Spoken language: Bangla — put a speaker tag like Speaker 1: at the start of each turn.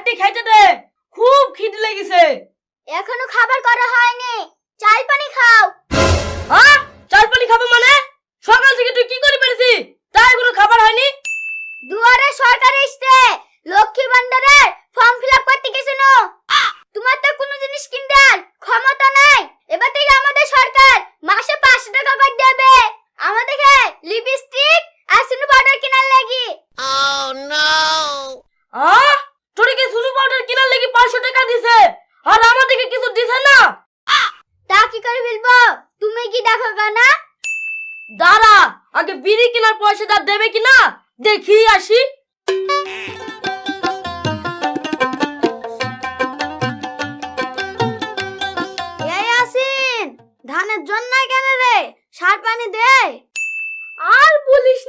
Speaker 1: ভাতটি খাইতে দে, খুব খিদে লেগেছে।
Speaker 2: এখনো খাবার করা হয়নি, চাল পানি খাও।
Speaker 1: হ্যাঁ, চাল পানি খাবো মানে? সকাল থেকে তুই কি করে পেরেছি তাই কোনো খাবার হয়নি?
Speaker 2: দুয়ারে সরকার এসছে, লক্ষ্মী ভান্ডারের ফর্ম ফিল আপ করতে গেছিল। তোমার তো কোনো জিনিস কিনবার ক্ষমতা নাই। এবার থেকে আমাদের সরকার মাসে 500 টাকা করে দেবে আমাদেরকে লিপস্টিক আর স্নো পাউডার কেনার লাগি।
Speaker 1: তোরে কি সুনু পাউডার কেনার লাগি 500 টাকা দিছে আর আমাদেরকে কিছু দিছে না?
Speaker 2: তা কি করে বলবো, তুমি কি দেখো না?
Speaker 1: দাঁড়া, আগে বিড়ি কেনার পয়সাটা দেবে কিনা দেখি আসি।
Speaker 2: এই আসিন, ধানের জন্য কেন রে? সার পানি দে। আর বলিস